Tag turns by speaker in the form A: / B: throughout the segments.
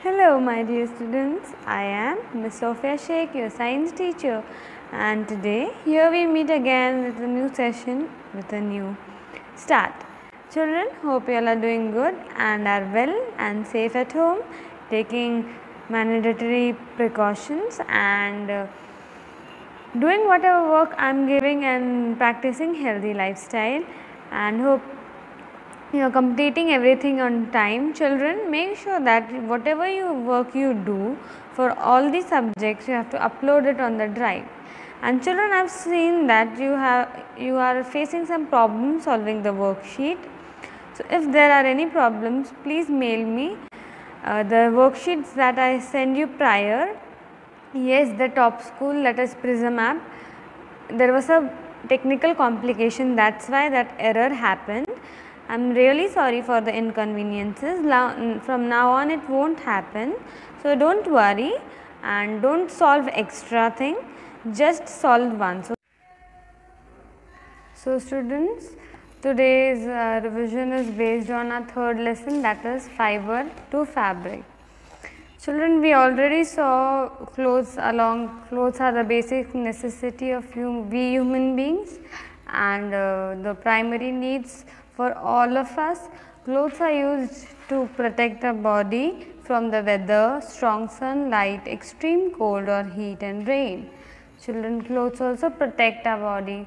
A: Hello, my dear students. I am Miss Sophia Sheikh, your science teacher, and today here we meet again with a new session with a new start. Children, hope you all are doing good and are well and safe at home, taking mandatory precautions and doing whatever work I am giving and practicing healthy lifestyle, and hope you are completing everything on time. Children, make sure that whatever work you do for all the subjects, you have to upload it on the drive. And children, I have seen that you are facing some problem solving the worksheet. So if there are any problems, please mail me the worksheets that I send you prior. Yes, the top school, that is Prism app, there was a technical complication, that's why that error happened. I'm really sorry for the inconveniences. From now on it won't happen, so don't worry and don't solve extra thing, just solve one. So students, today's revision is based on our third lesson, that is fiber to fabric. Children, we already saw clothes are the basic necessity of we human beings, and the primary needs for all of us. Clothes are used to protect our body from the weather, strong sunlight, extreme cold or heat and rain. Children, clothes also protect our body.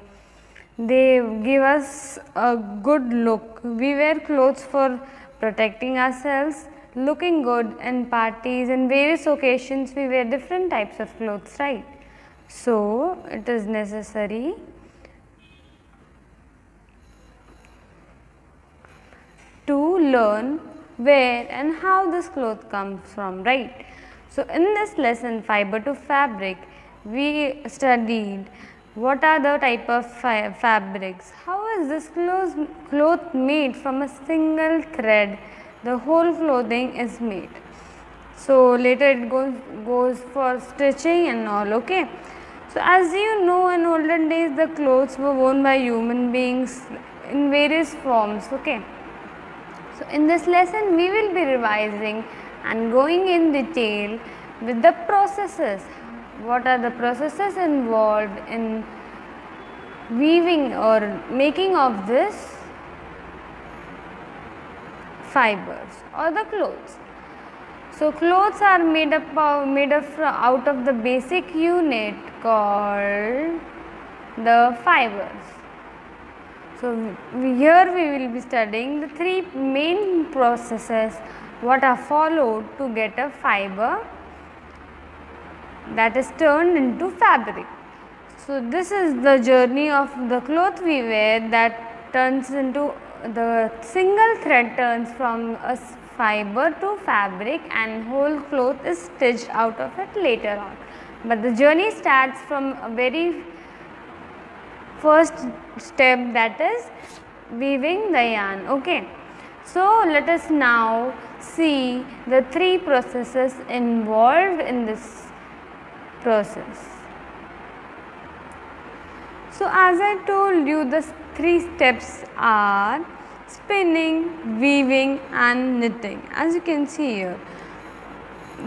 A: They give us a good look. We wear clothes for protecting ourselves, looking good in parties and various occasions. We wear different types of clothes, right? So it is necessary to learn where and how this cloth comes from, right? So in this lesson, fiber to fabric, we studied what are the type of fabrics, how is this cloth made from a single thread, the whole clothing is made. So later it goes for stitching and all, okay. So as you know, in olden days the clothes were worn by human beings in various forms, okay. So in this lesson we will be revising and going in detail with the processes. What are the processes involved in weaving or making of this fibers or the clothes. So clothes are made out of the basic unit called the fibers. So here we will be studying the three main processes what are followed to get a fiber that is turned into fabric. So this is the journey of the cloth we wear, that turns into the single thread turns from a fiber to fabric and whole cloth is stitched out of it later on. But the journey starts from a very first step, that is weaving the yarn, okay. So let us now see the three processes involved in this process. So as I told you, the three steps are spinning, weaving and knitting. As you can see here,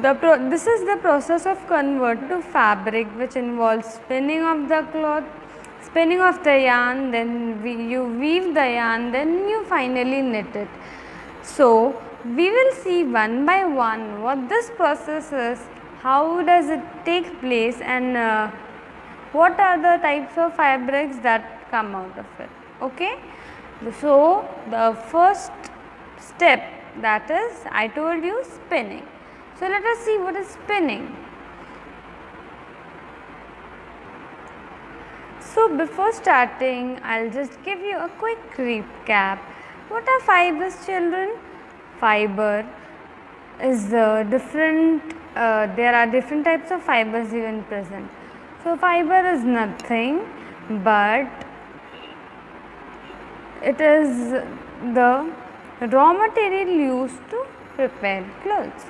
A: this is the process of convert to fabric, which involves spinning of the cloth, spinning of the yarn, then you weave the yarn, then you finally knit it. So we will see one by one what this process is, how does it take place, and what are the types of fabrics that come out of it, okay. So the first step, that is, I told you, spinning. So let us see what is spinning. So before starting, I'll just give you a quick recap. What are fibers, children? Fiber is different, there are different types of fibers even present. So fiber is nothing but it is the raw material used to prepare clothes.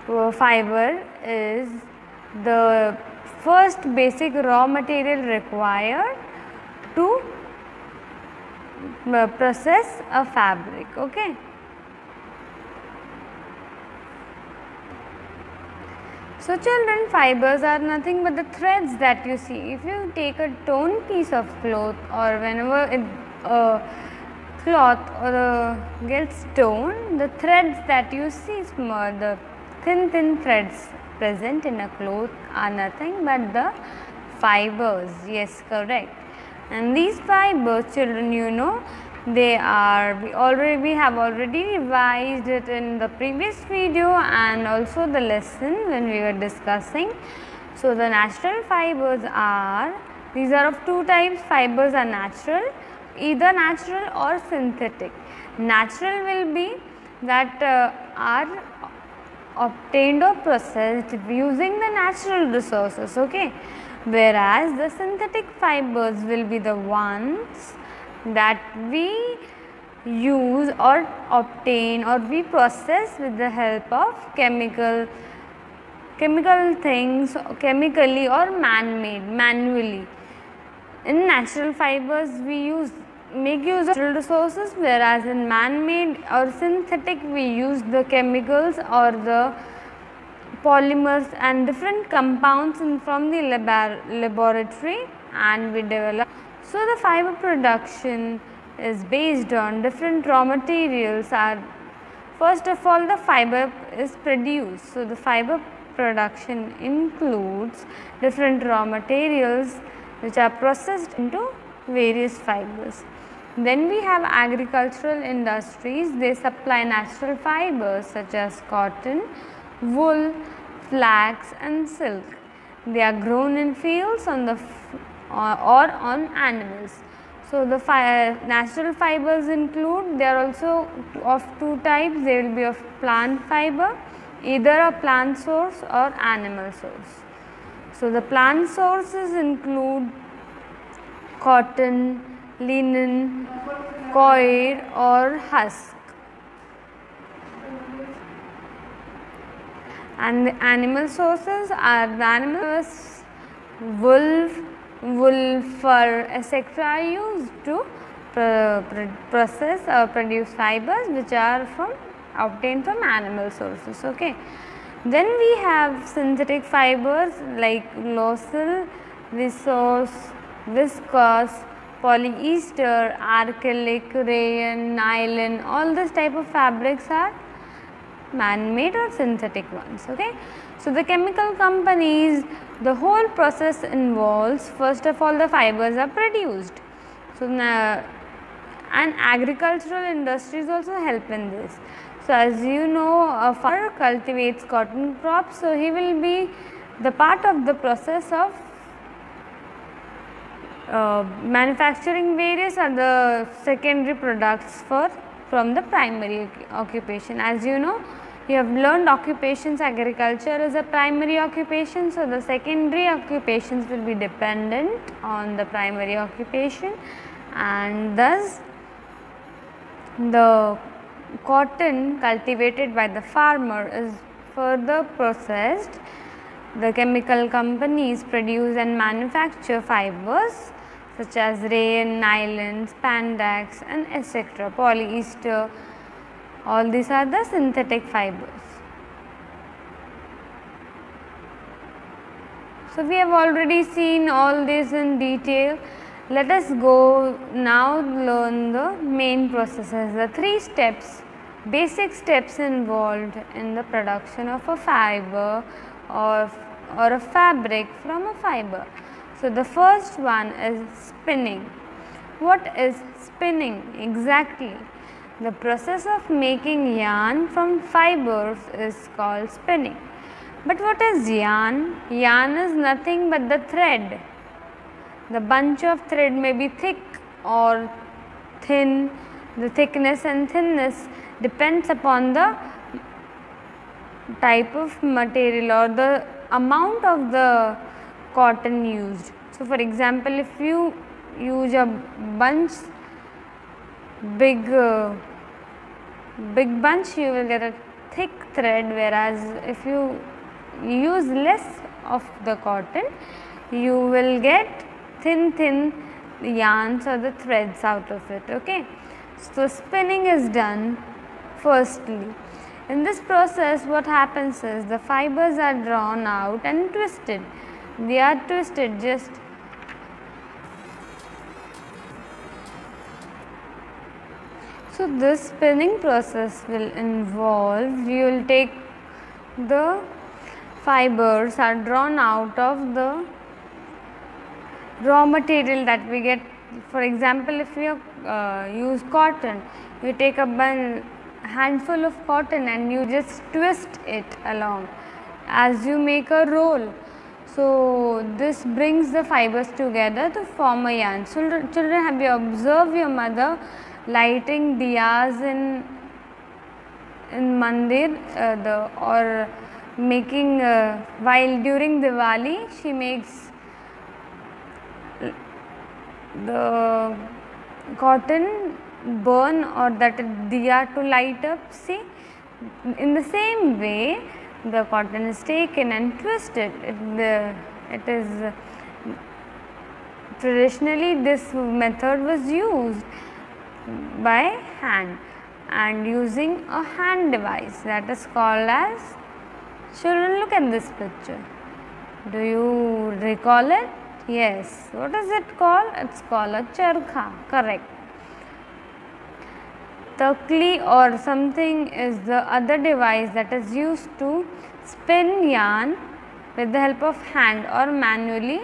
A: So fiber is the first basic raw material required to process a fabric, okay. So children, fibers are nothing but the threads that you see. If you take a torn piece of cloth, or whenever it cloth gets torn, the threads that you see, the thin threads present in a cloth are nothing but the fibers. Yes, correct. And these fibers, children, you know, we have already revised it in the previous video and also the lesson when we were discussing. So the natural fibers are, these are of two types. Fibers are natural, either natural or synthetic. Natural will be that are obtained or processed using the natural resources, okay, whereas the synthetic fibers will be the ones that we use or obtain or we process with the help of chemical things, chemically or manually. In natural fibers we make use of natural resources, whereas in man-made or synthetic we use the chemicals or the polymers and different compounds from the laboratory, and we develop. So the fiber production is based on different raw materials. First of all, the fiber is produced. So the fiber production includes different raw materials which are processed into various fibers. Then we have agricultural industries. They supply natural fibers such as cotton, wool, flax and silk. They are grown in fields or on animals. So the natural fibers include, they are also of two types. They will be of plant fiber, either a plant source or animal source. So the plant sources include cotton, linen, coir or husk. And the animal sources are the animals, wool, fur, etc. are used to process or produce fibers which are obtained from animal sources. Okay. Then we have synthetic fibers like lyocell, viscose, polyester, acrylic, rayon, nylon. All this type of fabrics are man-made or synthetic ones. Okay. So the chemical companies, the whole process involves, first of all, the fibers are produced. So and agricultural industries also help in this. So as you know, a farmer cultivates cotton crops, so he will be the part of the process of manufacturing various other secondary products from the primary occupation. As you know, you have learned occupations. Agriculture is a primary occupation, so the secondary occupations will be dependent on the primary occupation, and thus the cotton cultivated by the farmer is further processed. The chemical companies produce and manufacture fibers such as rayon, nylon, spandex and etc. polyester. All these are the synthetic fibers. So we have already seen all this in detail. Let us go now learn the main processes, the 3 steps, basic steps involved in the production of a fiber or a fabric from a fiber. So the first one is spinning. What is spinning exactly? The process of making yarn from fibers is called spinning. But what is yarn? Yarn is nothing but the thread. The bunch of thread may be thick or thin. The thickness and thinness depends upon the type of material or the amount of the cotton used. So for example, if you use a bunch, big bunch, you will get a thick thread, whereas if you use less of the cotton, you will get thin yarns or the threads out of it. Okay. So spinning is done firstly. In this process, what happens is the fibers are drawn out and twisted. They are twisted just so. This spinning process will involve, you will take the fibers are drawn out of the raw material that we get. For example, if you use cotton, you take a handful of cotton and you just twist it along as you make a roll. So, this brings the fibers together to form a yarn. Children, have you observed your mother lighting diyas in mandir or making while during Diwali she makes the cotton burn or that diya to light up. See, in the same way the cotton is taken and twisted. It is traditionally this method was used by hand and using a hand device that is called as, children, look at this picture. Do you recall it? Yes. What is it called? It's called a charkha. Correct. Takli or something is the other device that is used to spin yarn with the help of hand or manually.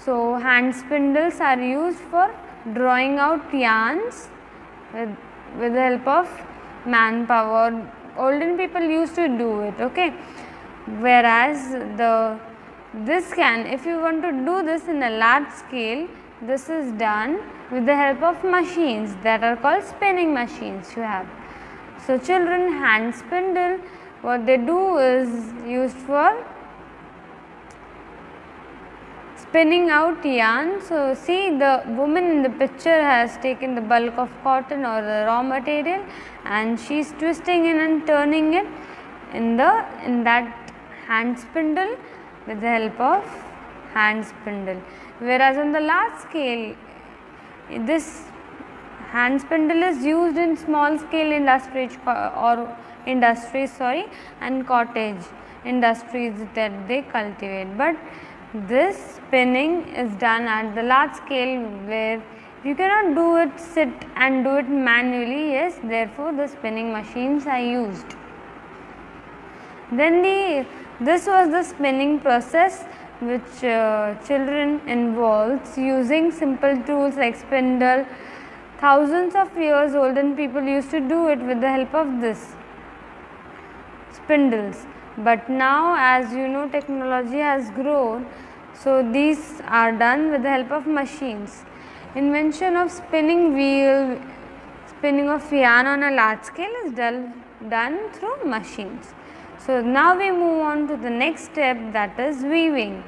A: So, hand spindles are used for drawing out yarns with the help of manpower. Olden people used to do it, okay. Whereas if you want to do this in a large scale, this is done with the help of machines that are called spinning machines you have. So, children, hand spindle, what they do is used for spinning out yarn. So, see, the woman in the picture has taken the bulk of cotton or the raw material and she is twisting it and turning it in that hand spindle with the help of hand spindle. Whereas on the large scale, this hand spindle is used in small scale industries and cottage industries that they cultivate. But this spinning is done at the large scale where you cannot do it, sit and do it manually. Yes, therefore the spinning machines are used. Then this was the spinning process which children involves using simple tools like spindle. Thousands of years olden people used to do it with the help of this spindles. But now, as you know, technology has grown, so these are done with the help of machines. Invention of spinning wheel, spinning of yarn on a large scale is done through machines. So, now we move on to the next step, that is weaving.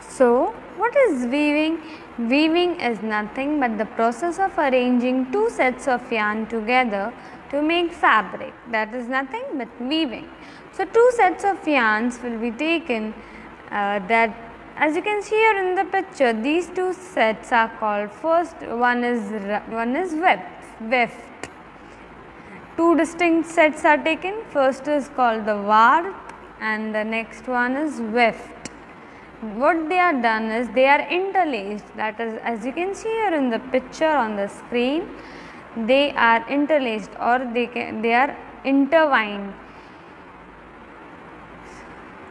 A: So, what is weaving? Weaving is nothing but the process of arranging two sets of yarn together to make fabric. That is nothing but weaving. So, two sets of yarns will be taken that, as you can see here in the picture, these two sets are called, first one is weft. Two distinct sets are taken. First is called the warp and the next one is weft. What they are done is they are interlaced, that is, as you can see here in the picture on the screen, they are interlaced or they are intertwined.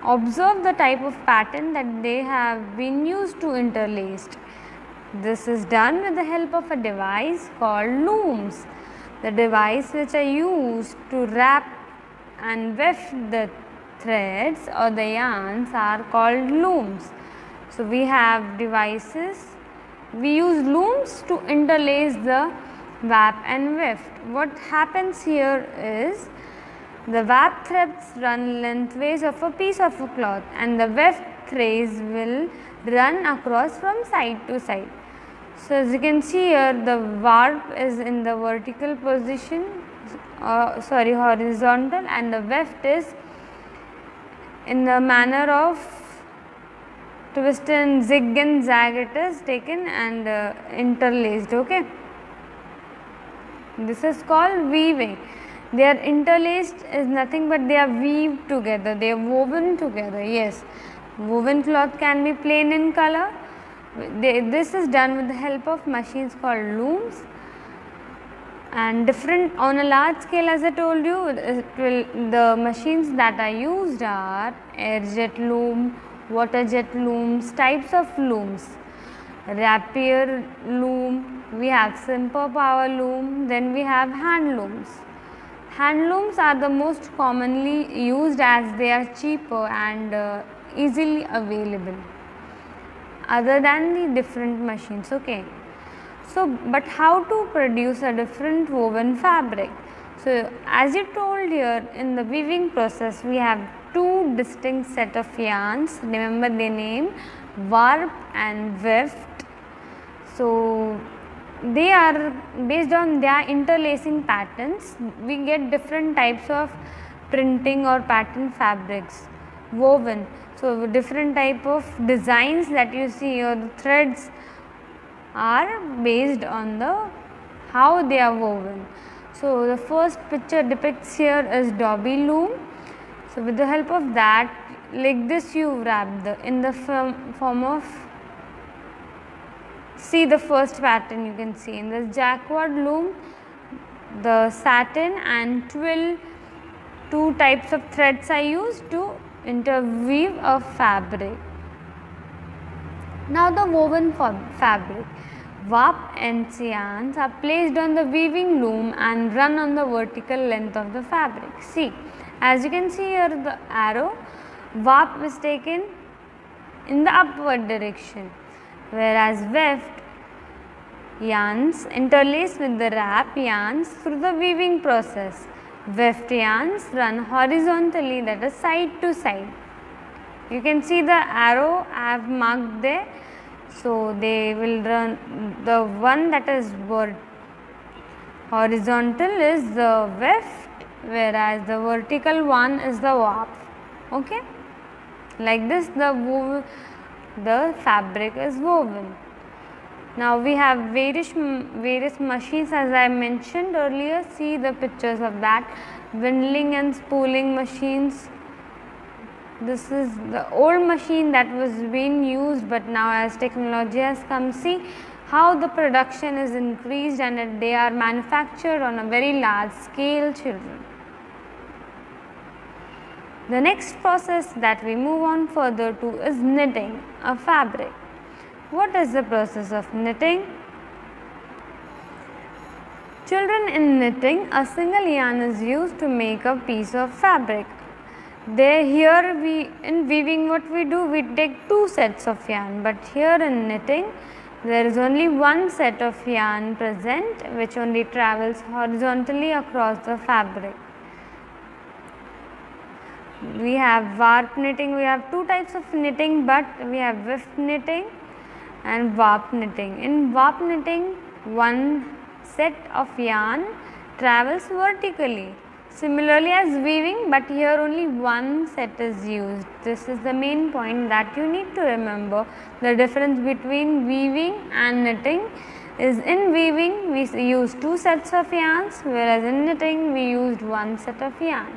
A: Observe the type of pattern that they have been used to interlaced. This is done with the help of a device called looms. The device which are used to wrap and weft the threads or the yarns are called looms. So, we have devices, we use looms to interlace the warp and weft. What happens here is the warp threads run lengthways of a piece of a cloth and the weft threads will run across from side to side. So, as you can see here, the warp is in the vertical position, horizontal, and the weft is in the manner of twist and zig and zag. It is taken and interlaced. Okay, this is called weaving. They are interlaced is nothing but they are weaved together, they are woven together. Yes, woven cloth can be plain in color. This is done with the help of machines called looms, and different on a large scale, as I told you, the machines that are used are air jet loom, water jet looms, types of looms, rapier loom, we have simple power loom, then we have hand looms. Hand looms are the most commonly used as they are cheaper and easily available other than the different machines. Okay. So, but how to produce a different woven fabric? So, as you told here, in the weaving process we have two distinct set of yarns. Remember the name, warp and weft. So, they are based on their interlacing patterns, we get different types of printing or pattern fabrics woven. So, different type of designs that you see, or the threads are based on the how they are woven. So, the first picture depicts here is Dobby loom. So, with the help of that, like this you wrap in the form of, see the first pattern you can see in this jacquard loom, the satin and twill, two types of threads are used to interweave a fabric. Now, the woven fabric, warp ends yarns are placed on the weaving loom and run on the vertical length of the fabric. See, as you can see here, the arrow, warp is taken in the upward direction, whereas weft yarns interlace with the wrap yarns through the weaving process. Weft yarns run horizontally, that is side to side. You can see the arrow I have marked there. So, they will run, the one that is horizontal is the weft, whereas the vertical one is the warp. Okay? Like this the fabric is woven. Now, we have various machines, as I mentioned earlier. See the pictures of that, windling and spooling machines. This is the old machine that was being used, but now as technology has come, see how the production is increased and they are manufactured on a very large scale, children. The next process that we move on further to is knitting a fabric. What is the process of knitting? Children, in knitting, a single yarn is used to make a piece of fabric. In weaving, what we do, we take two sets of yarn, but here in knitting there is only one set of yarn present, which only travels horizontally across the fabric. We have warp knitting, we have two types of knitting, but we have weft knitting and warp knitting. In warp knitting, one set of yarn travels vertically, similarly as weaving, but here only one set is used. This is the main point that you need to remember. The difference between weaving and knitting is, in weaving we use two sets of yarns, whereas in knitting we used one set of yarn.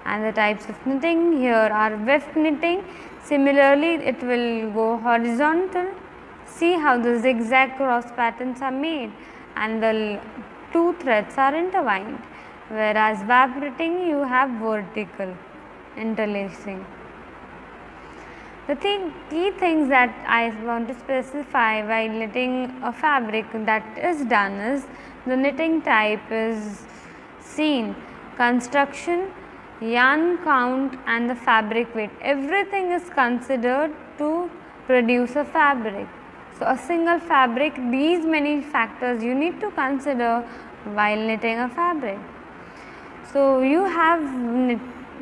A: And the types of knitting here are weft knitting. Similarly, it will go horizontal. See how the zigzag cross patterns are made and the two threads are intertwined, whereas warp knitting you have vertical interlacing. The key things that I want to specify while knitting a fabric that is done is, the knitting type is seen, construction, yarn count and the fabric weight. Everything is considered to produce a fabric. So, a single fabric, these many factors you need to consider while knitting a fabric. So, you have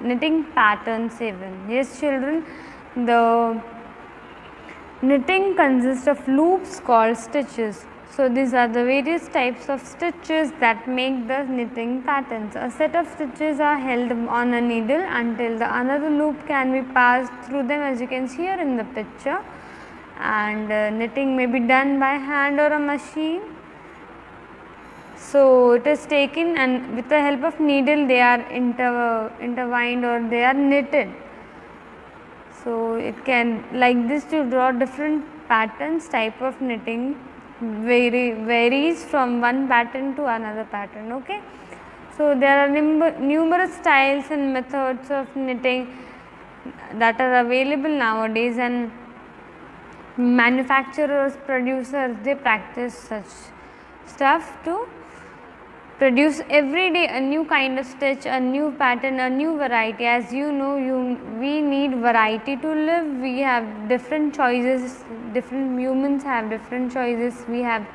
A: knitting pattern 7. Yes, children, the knitting consists of loops called stitches. So, these are the various types of stitches that make the knitting patterns. A set of stitches are held on a needle until the another loop can be passed through them, as you can see here in the picture. And knitting may be done by hand or a machine. So it is taken, and with the help of needle they are intertwined or they are knitted. So it can like this to draw different patterns. Type of knitting varies from one pattern to another pattern. Okay. So there are numerous styles and methods of knitting that are available nowadays, and manufacturers, producers, they practice such stuff to produce every day a new kind of stitch, a new pattern, a new variety. As you know, we need variety to live. We have different choices, different humans have different choices. We have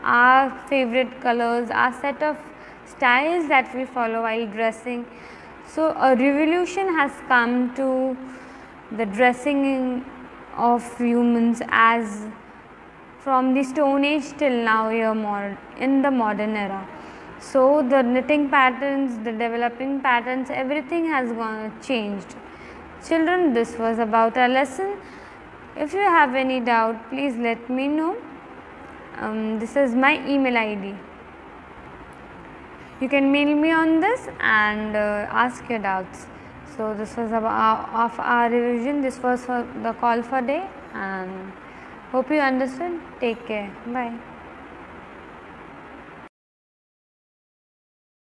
A: our favorite colors, our set of styles that we follow while dressing. So a revolution has come to the dressing of humans, as from the stone age till now in the modern era. So the knitting patterns, the developing patterns, everything has changed. Children, this was about our lesson. If you have any doubt, please let me know. This is my email ID. You can mail me on this and ask your doubts. So this was about of our revision. This was for the call for day, and hope you understood. Take care. Bye.